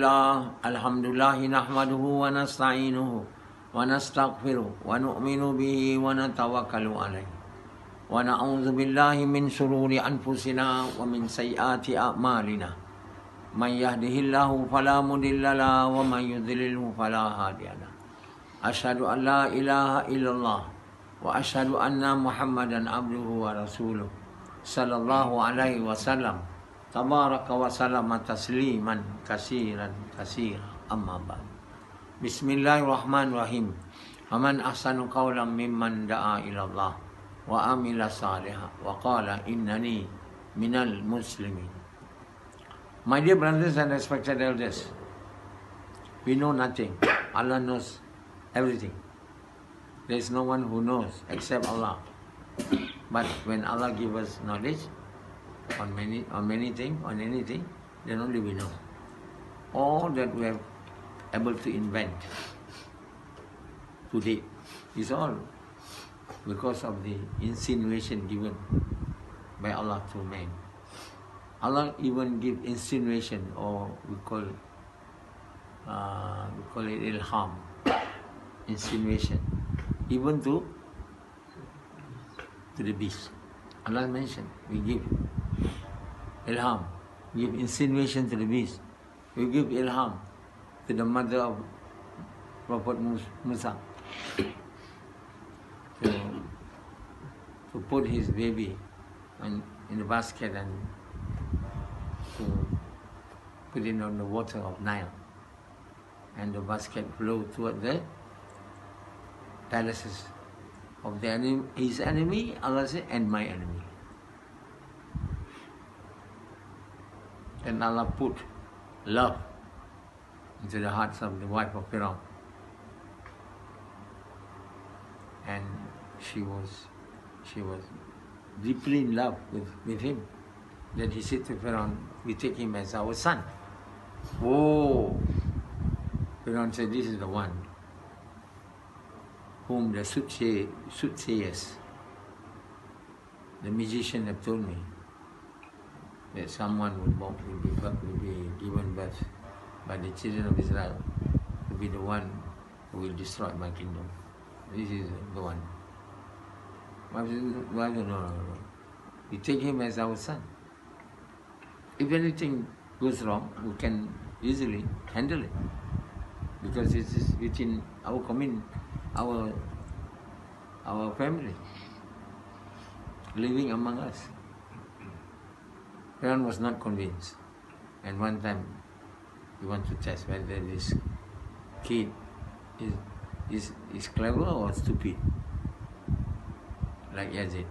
Bismillah, alhamdulillah, nahmaduhu wa nasta'inuhu wa nastaghfiruh wa nu'minu bihi wa natawakkalu alayh wa na'udzu billahi min shururi anfusina wa min sayyiati a'malina. Man yahdihillahu fala mudilla lahu wa man yudlilhu fala hadiya lahu. Asyhadu an la ilaha illallah wa asyhadu anna Muhammadan abduhu wa rasuluh sallallahu alaihi wasallam. Tabaraka wa salama tasliman kasiran amma ba'd. Bismillahirrahmanirrahim. Faman ahsanu qawlan mimman da'a ila Allah wa amila salihan wa qala innani minal muslimin. My dear brothers and respected elders, we know nothing. Allah knows everything. There is no one who knows except Allah. But when Allah gives us knowledge on anything, then only we know. All that we are able to invent today is all because of the insinuation given by Allah to man. Allah even give insinuation, or we call it ilham, insinuation, even to the beast. Allah mentioned, we give ilham, give insinuation to the beast. We give ilham to the mother of Prophet Musa to put his baby in the basket and to put it on the water of Nile, and the basket flew toward the palaces of the enemy, his enemy, Allah said, and my enemy. And Allah put love into the hearts of the wife of Pharaoh, and she was deeply in love with him. That he said to Pharaoh, we take him as our son. Oh, Pharaoh said, this is the one whom the soothsayers, the magician, have told me that someone will be given birth by the children of Israel to be the one who will destroy my kingdom. This is the one. No. We take him as our son. If anything goes wrong, we can easily handle it, because it is within our community, our family, living among us. Pharaoh was not convinced, and one time he wanted to test whether this kid is clever or stupid, like Yazid.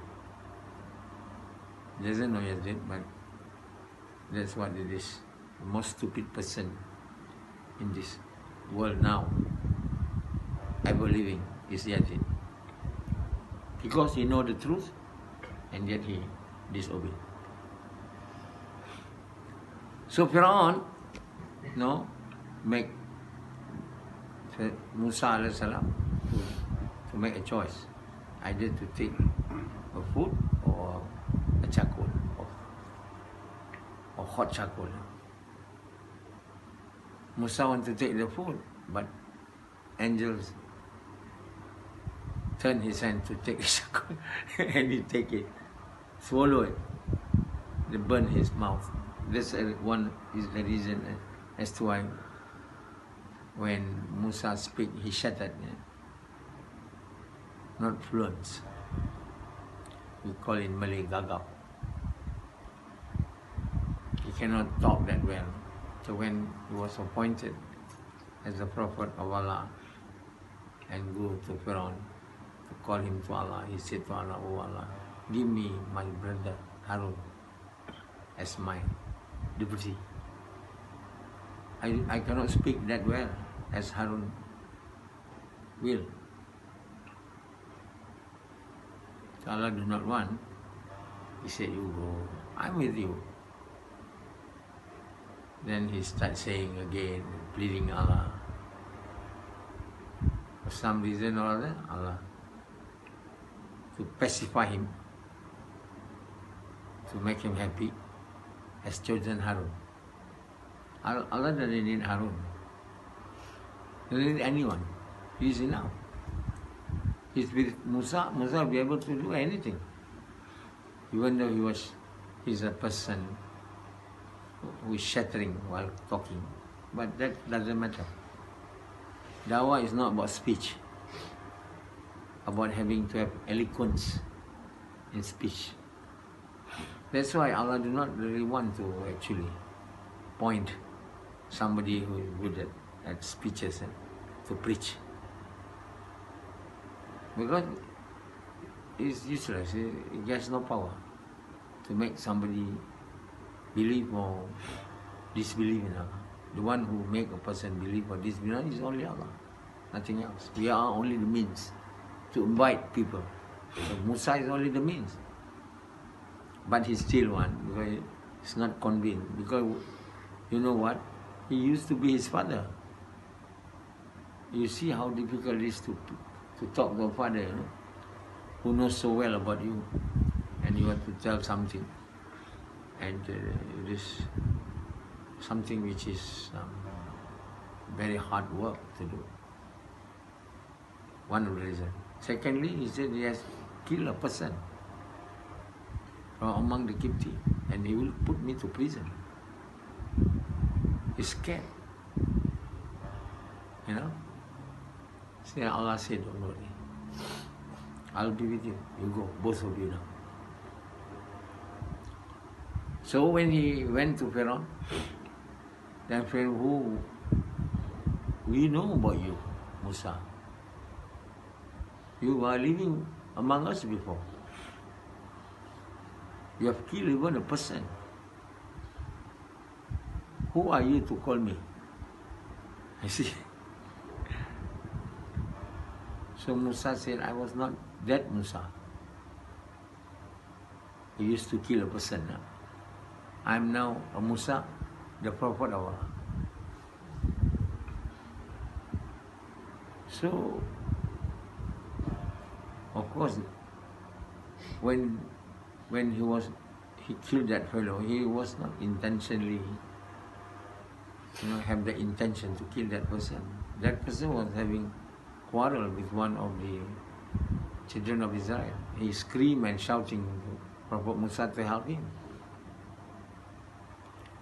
He doesn't know Yazid, but that's what it is. The most stupid person in this world now, ever living, is Yazid. Because he knows the truth, and yet he disobeyed. So Pharaoh, make Musa alayhi salam to make a choice, either to take a food or a charcoal, or hot charcoal. Musa wanted to take the food, but angels turned his hand to take the charcoal, and he take it, swallow it, they burn his mouth. This one is the reason as to why when Musa speak, he shattered, not fluent. We call it Malay gagap. He cannot talk that well. So when he was appointed as the Prophet of Allah and go to Pharaoh to call him to Allah, he said to Allah, oh Allah, give me my brother Harun as my deputy. I cannot speak that well as Harun will. So Allah do not want. He said, you go, I'm with you. Then he starts saying again, pleading Allah. For some reason or other, Allah, to pacify him, to make him happy, has chosen Harun. Allah doesn't need Harun. He doesn't need anyone. He is enough. He's with Musa. Musa will be able to do anything. Even though he's a person who is shattering while talking. But that doesn't matter. Dawah is not about speech, about having to have eloquence in speech. That's why Allah do not really want to actually point somebody who is good at speeches to preach. Because it's useless. It has no power to make somebody believe or disbelieve in Allah. The one who make a person believe or disbelieve is only Allah, nothing else. We are only the means to invite people. So Musa is only the means. But he still wants, because he's not convinced. Because you know what? He used to be his father. You see how difficult it is to talk to a father, who knows so well about you, and you want to tell something, and it is something which is very hard work to do. One reason. Secondly, he said he has killed a person from among the Kipti, and he will put me to prison. He's scared. So Allah said, don't worry. I'll be with you. You go, both of you now. So when he went to Pharaoh, then Pharaoh, we know about you, Musa. You were living among us before. You have killed even a person. Who are you to call me? I see. So Musa said, I was not that Musa. He used to kill a person. I am now a Musa, the Prophet of Allah. So, of course, when he killed that fellow, he was not intentionally, have the intention to kill that person. That person was having quarrel with one of the children of Israel. He screamed and shouting to Prophet Musa to help him.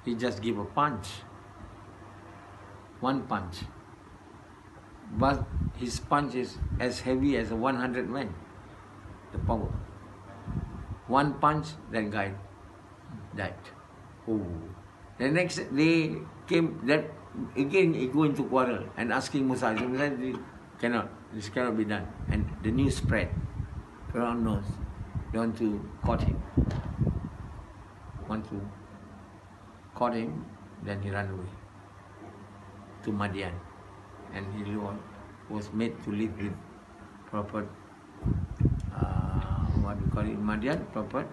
He just gave a punch, one punch. But his punch is as heavy as 100 men, the power. One punch, that guy died. Oh. The next day came, that again he go into quarrel and asking Musa, this cannot be done. And the news spread. Pharaoh knows. They want to caught him. Then he ran away to Madian. And he was made to live with Prophet, Madian, Prophet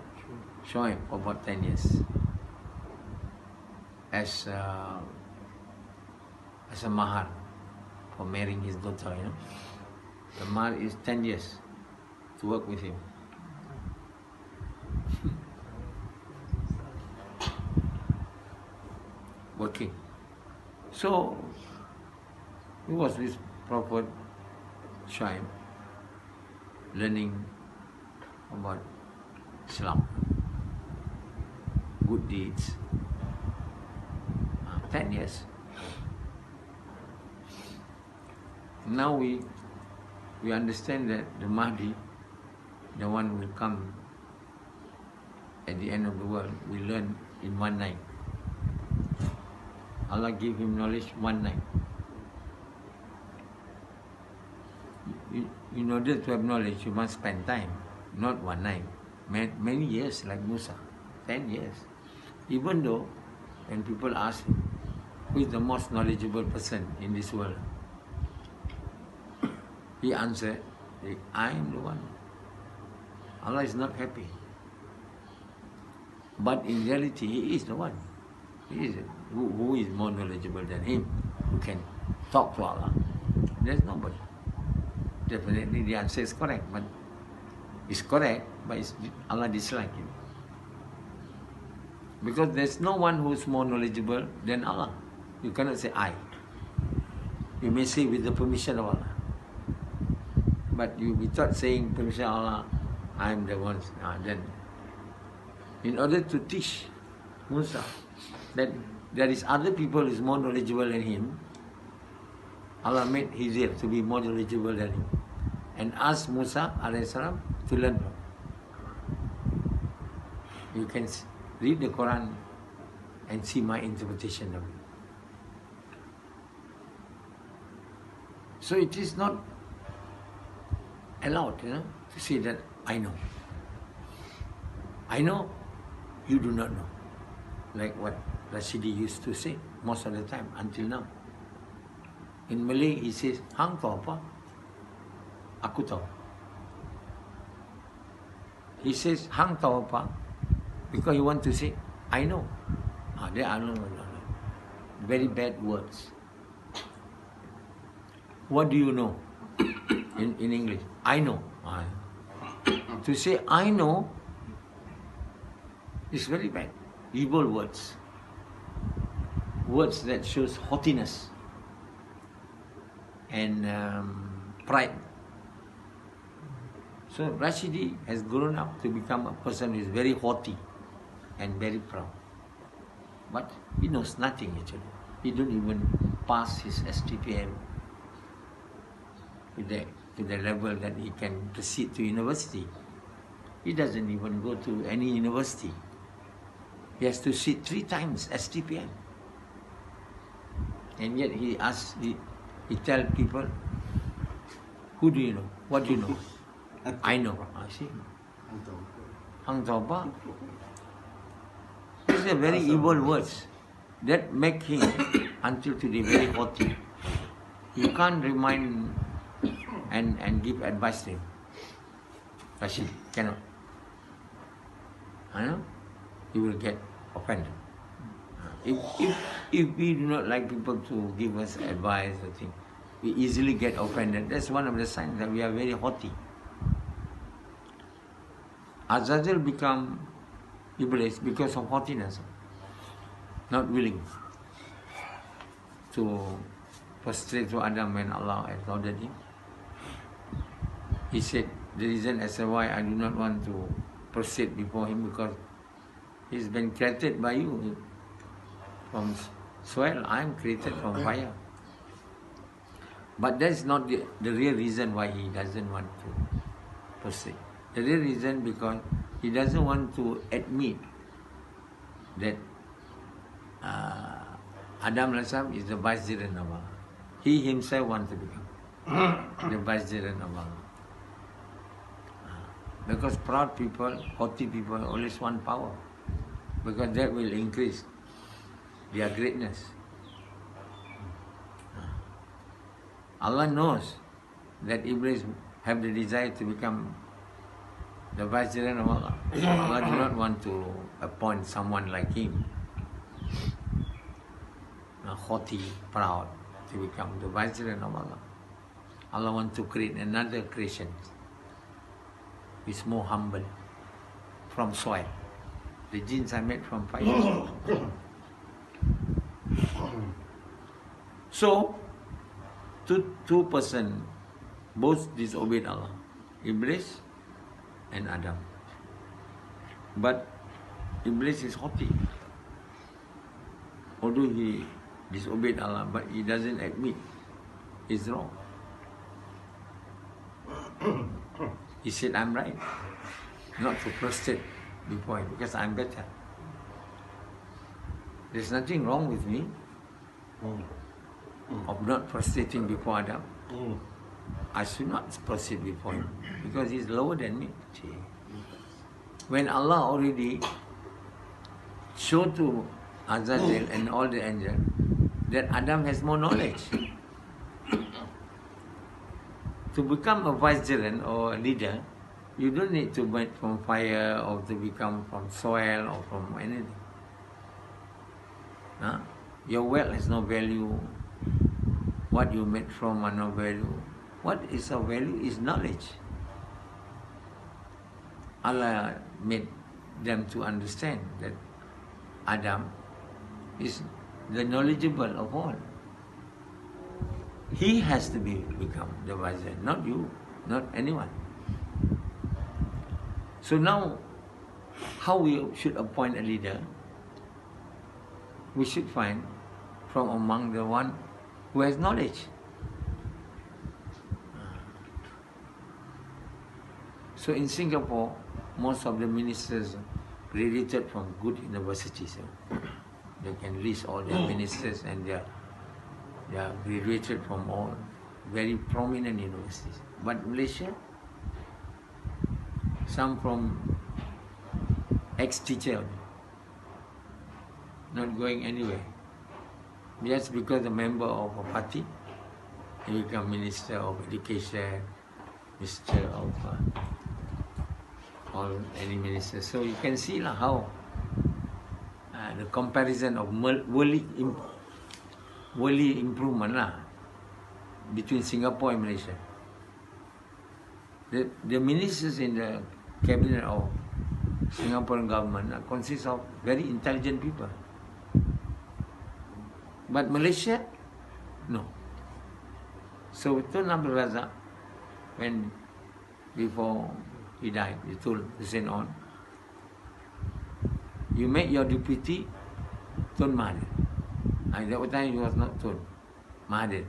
Shoaib for about 10 years. As a mahar for marrying his daughter, The mahar is 10 years to work with him. Working. So, he was with Prophet Shoaib, learning about Islam, good deeds. 10 years. Now we understand that the Mahdi, the one who will come at the end of the world, we learn in one night. Allah gave him knowledge one night. In order to have knowledge, you must spend time, not one night. Many years, like Musa, 10 years. Even though, when people ask him, who is the most knowledgeable person in this world? He answered, I am the one. Allah is not happy. But in reality, he is the one. He is who is more knowledgeable than him, who can talk to Allah. There's nobody. Definitely the answer is correct, but Allah dislikes him. Because there's no one who's more knowledgeable than Allah. You cannot say I. You may say with the permission of Allah. But you without saying permission of Allah, I am the one. Then, in order to teach Musa that there is other people who is more knowledgeable than him, Allah made Hizir to be more knowledgeable than him, and asked Musa alayhi salam to learn from. You can read the Quran and see my interpretation of it. So it is not allowed, to say that I know. I know, you do not know. Like what Rashidi used to say most of the time until now. In Malay, he says, Hang tahu apa? Aku tahu. He says, Hang tahu apa? Because he want to say, I know. They are no. Very bad words. What do you know? In English, I know. To say I know is very bad. Evil words. Words that shows haughtiness and pride. So Rashidi has grown up to become a person who is very haughty and very proud. But he knows nothing actually. He don't even pass his STPM to the level that he can proceed to university. He doesn't even go to any university. He has to sit 3 times STPM. And yet he tell people, who do you know? What do you know? I know. I see. Hang Tauba. These are very evil words that make him until today very haughty. You can't remind and give advice to him. Rashid cannot. He will get offended. If we do not like people to give us advice or thing, we easily get offended. That's one of the signs that we are very haughty. Azazel become Iblis because of haughtiness, not willing to prostrate to Adam when Allah has ordered him. He said, the reason as to why I do not want to prostrate before him because he's been created by you from soil. I am created from fire. But that's not the real reason why he doesn't want to prostrate. The real reason because he doesn't want to admit that Adam is the vicegerent of Allah. He himself wants to become the vicegerent of Allah. Because proud people, haughty people always want power. Because that will increase their greatness. Allah knows that Iblis have the desire to become the vicegerent of Allah. Allah do not want to appoint someone like him, haughty, proud, to become the vicegerent of Allah. Allah wants to create another creation. Is more humble from soil. The jinns are made from fire. So, two persons both disobeyed Allah, Iblis and Adam. But Iblis is haughty. Although he disobeyed Allah, but he doesn't admit he's wrong. He said, I'm right. Not to prostrate before him because I'm better. There's nothing wrong with me of not prostrating before Adam. I should not prostrate before him because he's lower than me. When Allah already showed to Azazel and all the angels that Adam has more knowledge. To become a vicegerent or a leader, you don't need to be from fire or to become from soil or from anything. Your wealth has no value. What you made from has no value. What is of value is knowledge. Allah made them to understand that Adam is the knowledgeable of all. He has to become the viceroy, not you, not anyone. So now, how we should appoint a leader? We should find from among the one who has knowledge. So in Singapore, most of the ministers graduated from good universities. They can list all their ministers, and they are graduated from all very prominent universities. But Malaysia, some from ex-teacher, not going anywhere. Just because a member of a party, he become Minister of Education, Minister of or any minister. So you can see how the comparison of worldly improvement between Singapore and Malaysia. The ministers in the cabinet of Singaporean government consist of very intelligent people. But Malaysia, no. So Tun Abdul Razak, when before he died, he told Hussein on, you make your deputy Tun Mahathir. At that time he was not Tun Mahathir.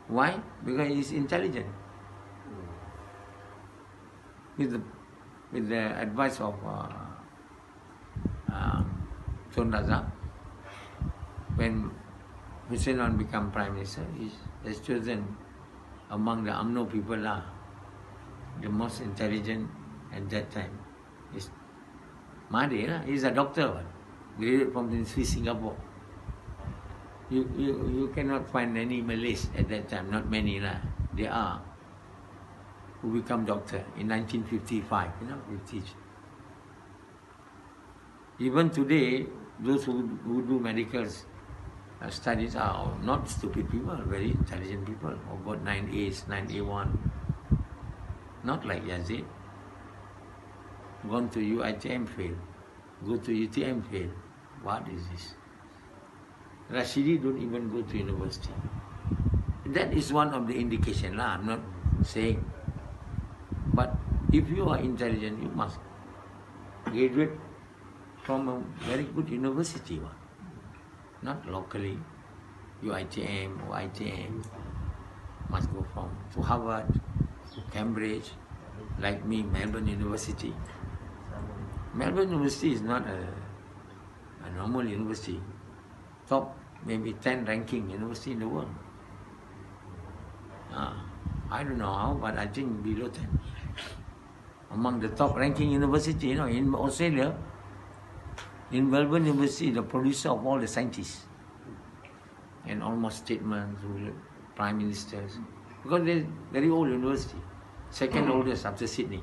Why? Because he is intelligent. With the advice of Tun Razak, when Hussein on become Prime Minister, he has chosen among the UMNO people the most intelligent at that time is Mahathir. He is a doctor, graduated from Singapore. You cannot find any Malays at that time, not many There are who become doctor in 1955, 50. Even today, those who do medical studies are not stupid people, very intelligent people, who got 9 A's, 9 A1. Not like Yazid. Gone to UITM fail. Go to UTM fail. What is this? Rashidi don't even go to university. That is one of the indication. I'm not saying. But if you are intelligent, you must graduate from a very good university. Not locally. UITM or ITM. Must go to Harvard, Cambridge, like me, Melbourne University. Melbourne University is not a normal university. Top maybe 10 ranking university in the world. I don't know how, but I think below 10. Among the top ranking university, in Australia, in Melbourne University, the producer of all the scientists and almost statesmen, prime ministers, because they're very old university, second oldest after Sydney.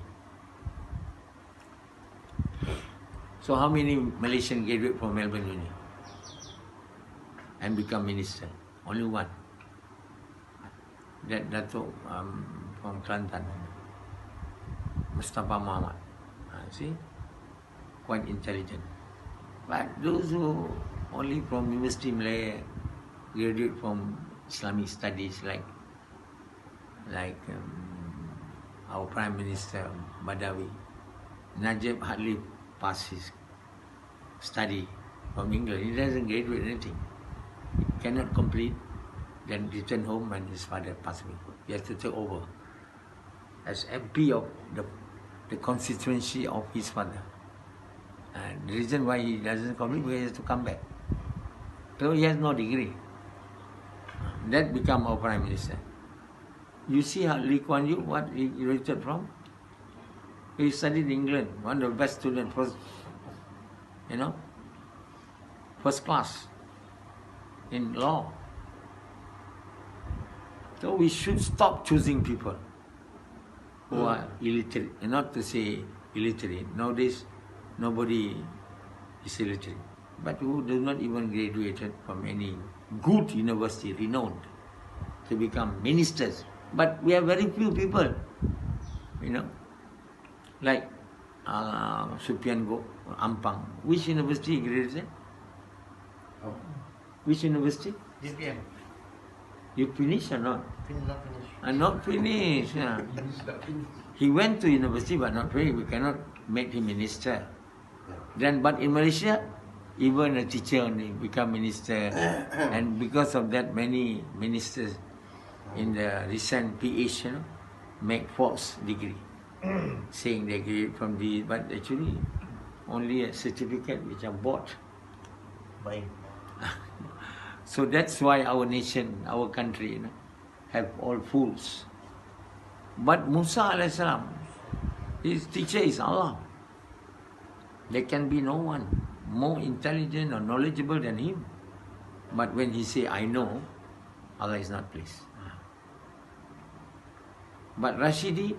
So how many Malaysian graduate from Melbourne Uni and become minister? Only one. That Dato from Kelantan, Mustafa Muhammad. See, quite intelligent. But those who only from University Malaya graduate from Islamic studies, like our Prime Minister Badawi, Najib hardly passed his study from England. He doesn't graduate anything. He cannot complete, then return home when his father passed away. He has to take over as MP of the constituency of his father. And the reason why he doesn't complete, because he has to come back. So he has no degree. That become our Prime Minister. You see how Lee Kuan Yew, what he graduated from? He studied in England, one of the best students, first class in law. So we should stop choosing people who are illiterate, and not to say illiterate. Nowadays, nobody is illiterate, but who do not even graduated from any good university, renowned, to become ministers. But we have very few people, like Supian Go, Ampang. Which university he graduated? Which university? SPM. You finished or not? Not finished. Not finished. Yeah. He went to university but not finished. We cannot make him minister. Then, but in Malaysia, even a teacher only become minister, and because of that, many ministers in the recent PH, make false degree, saying they get it from the, but actually only a certificate which are bought. Baik. So that's why our nation, our country, have all fools. But Musa alayhi salam, his teacher is Allah. There can be no one more intelligent or knowledgeable than him. But when he say, I know, Allah is not pleased. But Rashidi,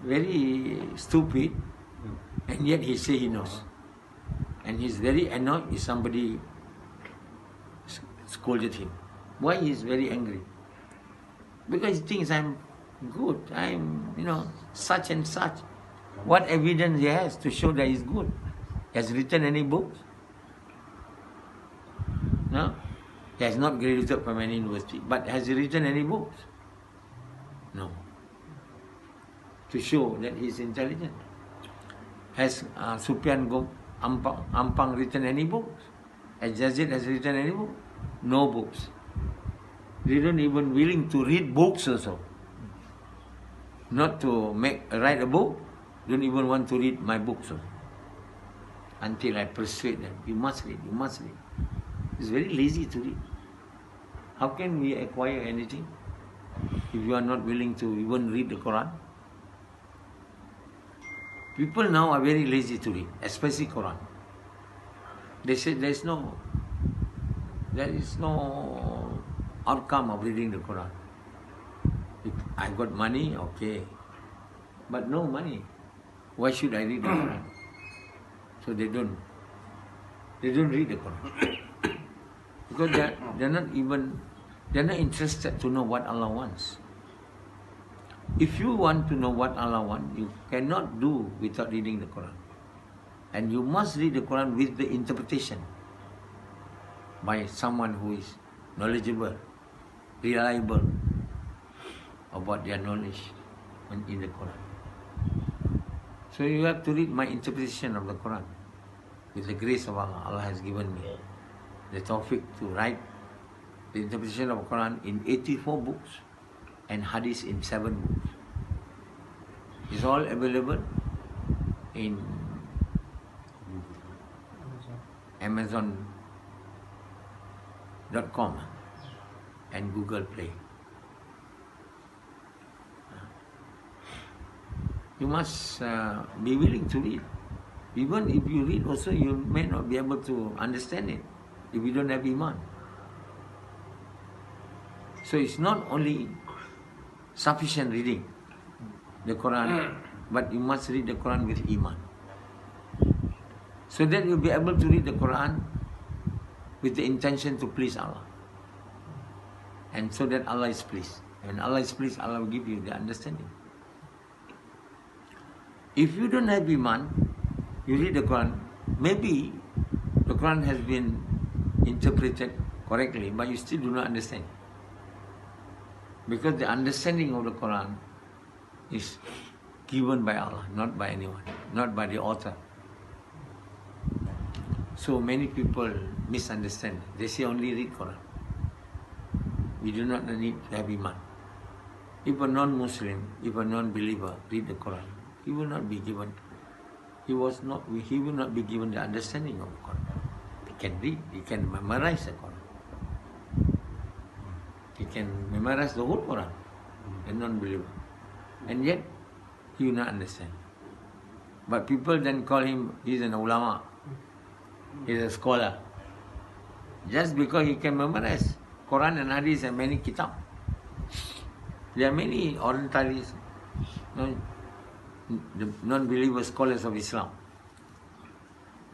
very stupid, and yet he say he knows. And he's very annoyed if somebody scolded him. Why he is very angry? Because he thinks I'm good, I'm, such and such. What evidence he has to show that he's good? He has written any books? No? He has not graduated from any university. But has he written any books? No. To show that he is intelligent. Has Sufyan Ampang written any books? Has Yazid has written any books? No books. They don't even willing to read books also. Not to write a book, don't even want to read my books also. Until I persuade them, you must read, you must read. It's very lazy to read. How can we acquire anything if you are not willing to even read the Quran? People now are very lazy to read, especially Quran. They say there is no outcome of reading the Quran. If I got money, okay. But no money. Why should I read the Quran? So they don't read the Quran. Because they're not interested to know what Allah wants. If you want to know what Allah wants, you cannot do without reading the Quran. And you must read the Quran with the interpretation by someone who is knowledgeable, reliable about their knowledge in the Quran. So you have to read my interpretation of the Quran. With the grace of Allah, Allah has given me the tawfiq to write the interpretation of the Quran in 84 books and hadith in 7 books. It's all available in Amazon.com and Google Play. You must be willing to read. Even if you read also, you may not be able to understand it if you don't have Iman. So it's not only sufficient reading the Quran, but you must read the Quran with Iman. So that you'll be able to read the Quran with the intention to please Allah. And so that Allah is pleased. When Allah is pleased, Allah will give you the understanding. If you don't have Iman, you read the Quran, maybe the Quran has been interpreted correctly, but you still do not understand. Because the understanding of the Quran is given by Allah, not by anyone, not by the author. So many people misunderstand. They say only read Quran. We do not need to have Iman. If a non-Muslim, if a non-believer read the Quran, he will not be given. He will not be given the understanding of the Quran. He can read, he can memorize the Quran. He can memorize the whole Quran, a non-believer. And yet, he will not understand. But people then call him, he's an ulama, he's a scholar. Just because he can memorize Quran and Hadith and many kitab. There are many Orientalists, the non-believer scholars of Islam,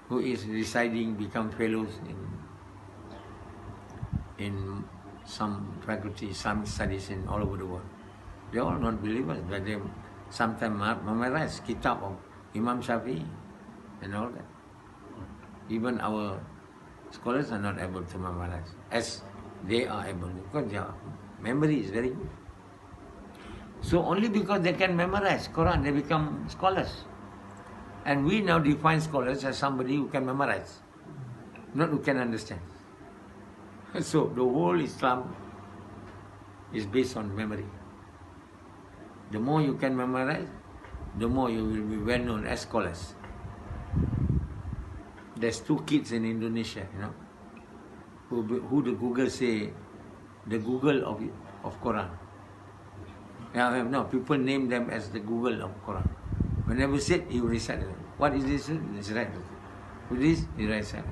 who is residing, become fellows in some faculty, some studies in all over the world. They are all non-believers, but they sometimes memorize kitab of Imam Shafi'i and all that. Even our Scholars are not able to memorize as they are able because their memory is very good. So only because they can memorize Quran, they become scholars. And we now define scholars as somebody who can memorize, not who can understand. So the whole Islam is based on memory. The more you can memorize, the more you will be well known as scholars. There's 2 kids in Indonesia, who the Google say, the Google of Quran. No, people name them as the Google of Quran. Whenever said, he will recite it. What is this? It's right. With this, he writes it.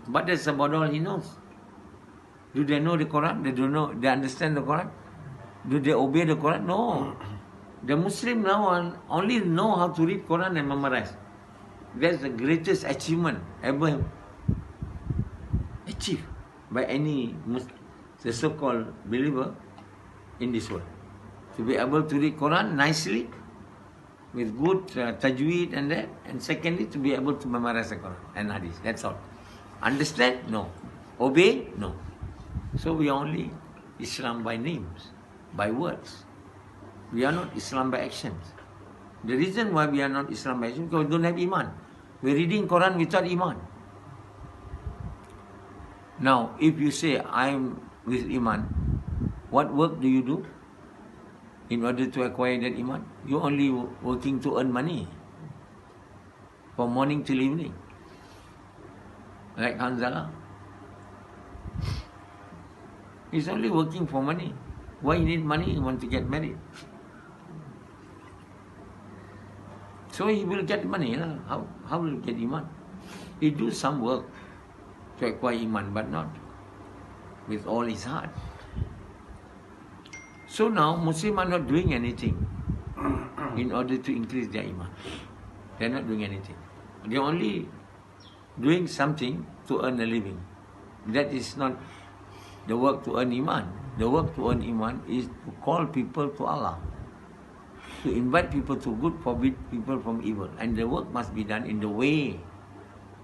But that's about all he knows. Do they know the Quran? They don't know. They understand the Quran? Do they obey the Quran? No. The Muslim now only know how to read Quran and memorize. That's the greatest achievement ever achieved by any Muslim, the so-called believer in this world. To be able to read Quran nicely, with good tajweed and that. And secondly, to be able to memorize the Quran and Hadith. That's all. Understand? No. Obey? No. So we are only Islam by names, by words. We are not Islam by actions. The reason why we are not Islam by actions is because we don't have Iman. We're reading Quran without Iman. Now, if you say, I'm with Iman, what work do you do in order to acquire that Iman? You're only working to earn money from morning till evening. Like Hanzala. He's only working for money. Why you need money? You want to get married. So he will get money. How will he get Iman? He do some work to acquire Iman, but not with all his heart. So now Muslims are not doing anything in order to increase their Iman. They are not doing anything. They are only doing something to earn a living. That is not the work to earn Iman. The work to earn Iman is to call people to Allah, to invite people to good, forbid people from evil. And the work must be done in the way,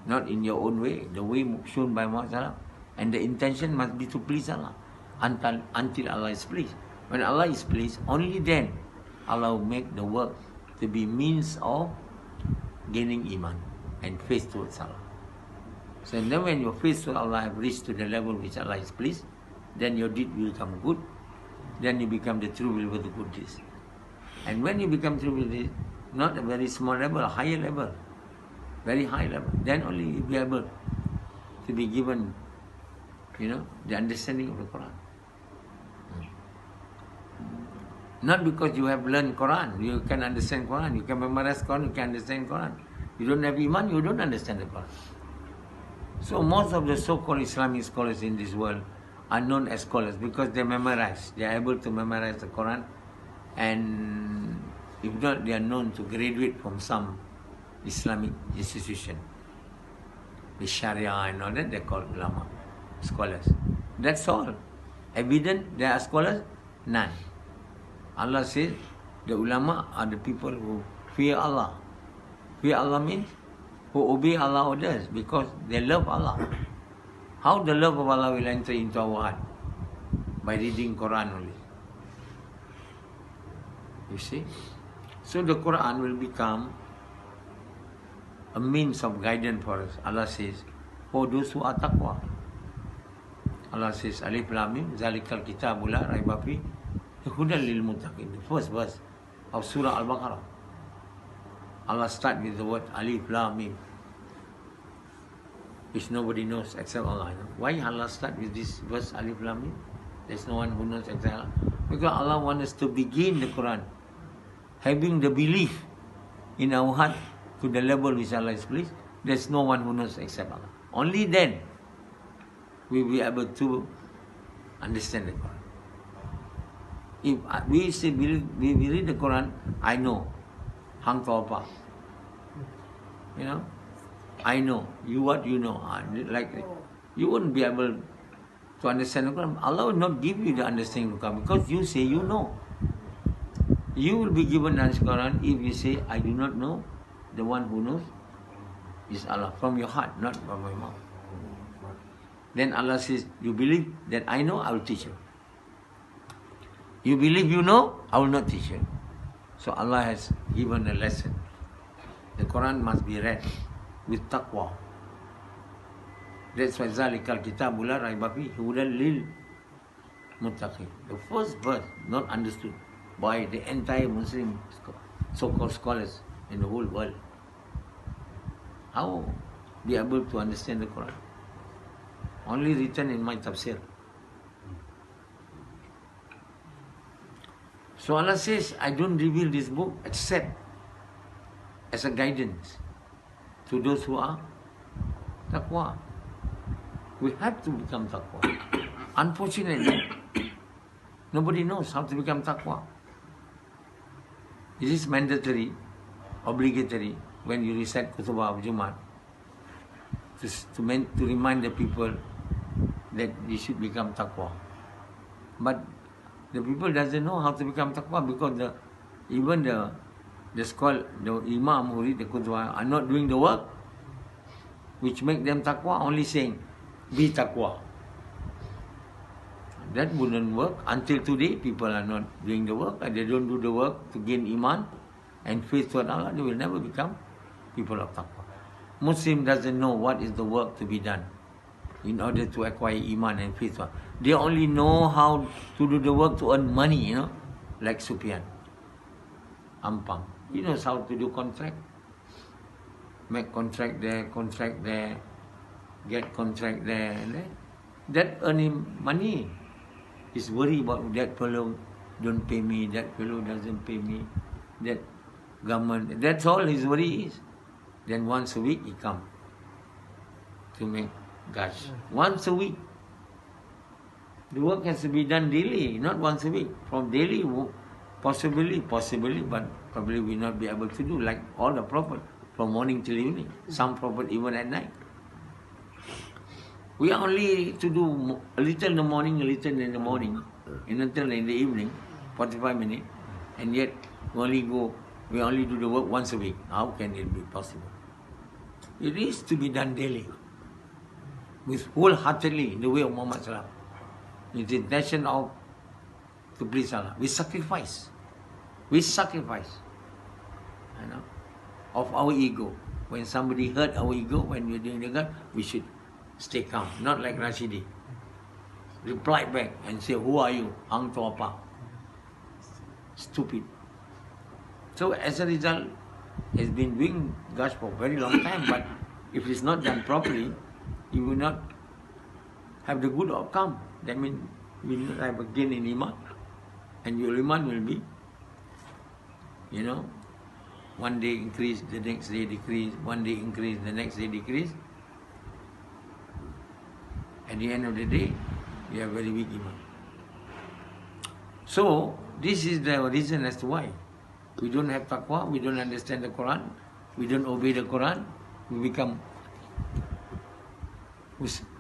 not in your own way, the way shown by Muhammad. And the intention must be to please Allah until Allah is pleased. When Allah is pleased, only then Allah will make the work to be means of gaining Iman and faith towards Allah. So then when your faith to Allah have reached to the level which Allah is pleased, then your deed will become good. Then you become the true believer, the good deeds. And when you become true believer, not a very small level, a higher level, very high level, then only you will be able to be given, the understanding of the Quran. Not because you have learned Quran, you can understand Quran, you can memorize Quran, you can understand Quran. You don't have Iman, you don't understand the Quran. So most of the so-called Islamic scholars in this world are known as scholars because they memorize. They are able to memorize the Quran, and if not, they are known to graduate from some Islamic institution. With Sharia and all that, they call ulama, scholars. That's all. Evident there are scholars? None. Allah says the ulama are the people who fear Allah. Fear Allah means who obey Allah's orders because they love Allah. How the love of Allah will enter into our heart? By reading Quran only. You see? So the Quran will become a means of guidance for us. Allah says, for those who are taqwa. Allah says, Alif Lam Mim, Zalikal Kitabul La Raiba Fi, Hudan lil Muttaqin. The first verse of Surah Al-Baqarah. Allah starts with the word Alif Lam Mim, which nobody knows except Allah. Why Allah start with this verse Alif Lam Mim? There's no one who knows except Allah. Because Allah wants us to begin the Quran having the belief in our heart to the level which Allah is pleased. There's no one who knows except Allah. Only then we will be able to understand the Quran. If we say we read the Quran, I know. Hang Tawpa. I know. You what you know. Like you wouldn't be able to understand the Quran. Allah will not give you the understanding of the Quran because you say you know. You will be given the Quran if you say, I do not know. The one who knows is Allah. From your heart, not from your mouth. Then Allah says, you believe that I know, I will teach you. You believe you know, I will not teach you. So Allah has given a lesson. The Quran must be read with taqwa. That's why Zalikal Kitabul La Raiba Fihi Hudan Lil Muttaqin. The first verse not understood by the entire Muslim so-called scholars in the whole world. How be able to understand the Quran? Only written in my tafseer. So Allah says, I don't reveal this book except as a guidance to those who are taqwa. We have to become taqwa. Unfortunately, nobody knows how to become taqwa. It is mandatory, obligatory, when you recite Khutbah of Jumat, to remind the people that they should become taqwa. But the people doesn't know how to become taqwa because even the imam who read the Khutbah are not doing the work which make them taqwa, only saying, be taqwa. That wouldn't work. Until today, people are not doing the work, and they don't do the work to gain iman and faith toward Allah. They will never become people of taqwa. Muslim doesn't know what is the work to be done in order to acquire iman and faith. They only know how to do the work to earn money, like Sufyan, Ampang. He knows how to do contract. Make contract there, get contract there, and there. That earn him money. He's worried about that fellow don't pay me, that fellow doesn't pay me, that government. That's all his worry is. Then once a week he come to make gash. Once a week. The work has to be done daily, not once a week. From daily, possibly, but probably will not be able to do like all the Prophet from morning till evening. Some Prophet even at night. We are only to do a little in the morning, a little in the morning, and until in the evening, 45 minutes, and yet we only do the work once a week. How can it be possible? It is to be done daily, with wholeheartedly in the way of Muhammad Sallallahu Alaihi Wasallam. With the intention of to please Allah. We sacrifice, of our ego. When somebody hurt our ego, when we're doing the God, we should stay calm, not like Rashidi. Reply back and say, who are you? Hang to apa? Stupid. So as a result, has been doing Gosh for a very long time, but if it's not done properly, you will not have the good outcome. That means you will not have a gain in iman, and your iman will be, one day increase, the next day decrease, one day increase, the next day decrease. At the end of the day, you have very weak iman. So, this is the reason as to why we don't have taqwa, we don't understand the Quran, we don't obey the Quran, we become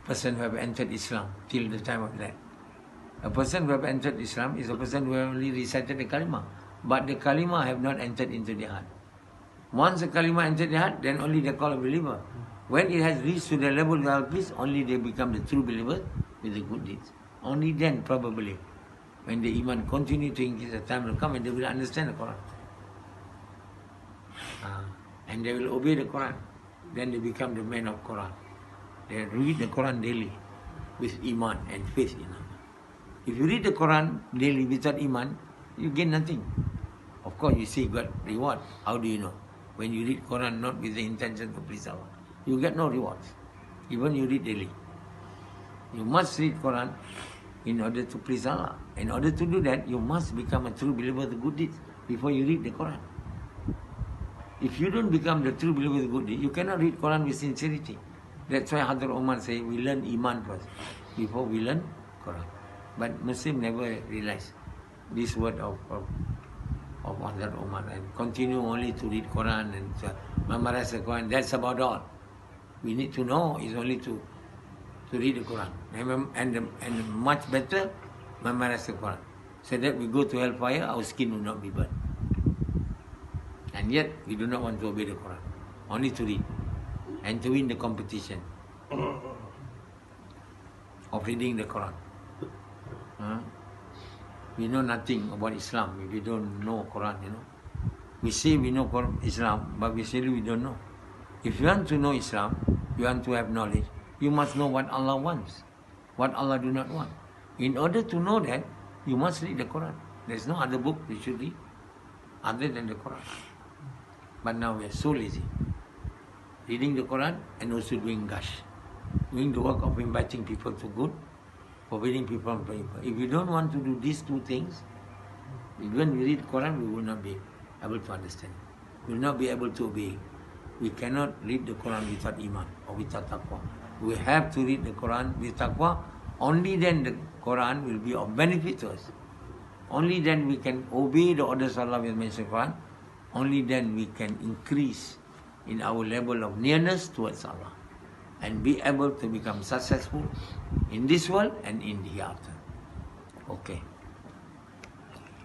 person who have entered Islam till the time of that. A person who have entered Islam is a person who have only recited the kalima, but the kalima have not entered into the heart. Once the kalima entered the heart, then only they call a believer. When it has reached to the level of peace, only they become the true believers with the good deeds. Only then, probably, when the iman continue to increase, the time will come and they will understand the Quran. And they will obey the Quran. Then they become the men of Quran. They read the Quran daily with iman and faith in Allah. If you read the Quran daily without iman, you gain nothing. Of course, you see God reward. How do you know? When you read Quran not with the intention to please Allah, you get no rewards. Even you read daily. You must read Quran in order to please Allah. In order to do that, you must become a true believer of the good deeds before you read the Quran. If you don't become the true believer of the good deeds, you cannot read Quran with sincerity. That's why Hadrat Umar say, we learn Iman first, before we learn Quran. But Muslim never realize this word of Hadrat Umar and continue only to read Quran and memorize the Quran. That's about all. We need to know is only to read the Quran. And much better, memorize the Quran. So that we go to hellfire, our skin will not be burned. And yet, we do not want to obey the Quran. Only to read. And to win the competition. of reading the Quran. Huh? We know nothing about Islam if we don't know Quran, you know. We say we know Islam, but we say we don't know. If you want to know Islam, you want to have knowledge, you must know what Allah wants, what Allah do not want. In order to know that, you must read the Quran. There's no other book we should read other than the Quran. But now we are so lazy. Reading the Quran and also doing gush. Doing the work of inviting people to good, forbidding people from evil. If you don't want to do these two things, when we read Quran, we will not be able to understand. We will not be able to obey. We cannot read the Quran without iman or without taqwa. We have to read the Quran with taqwa. Only then the Quran will be of benefit to us. Only then we can obey the orders of Allah with mentioned Quran. Only then we can increase in our level of nearness towards Allah and be able to become successful in this world and in the hereafter. Okay.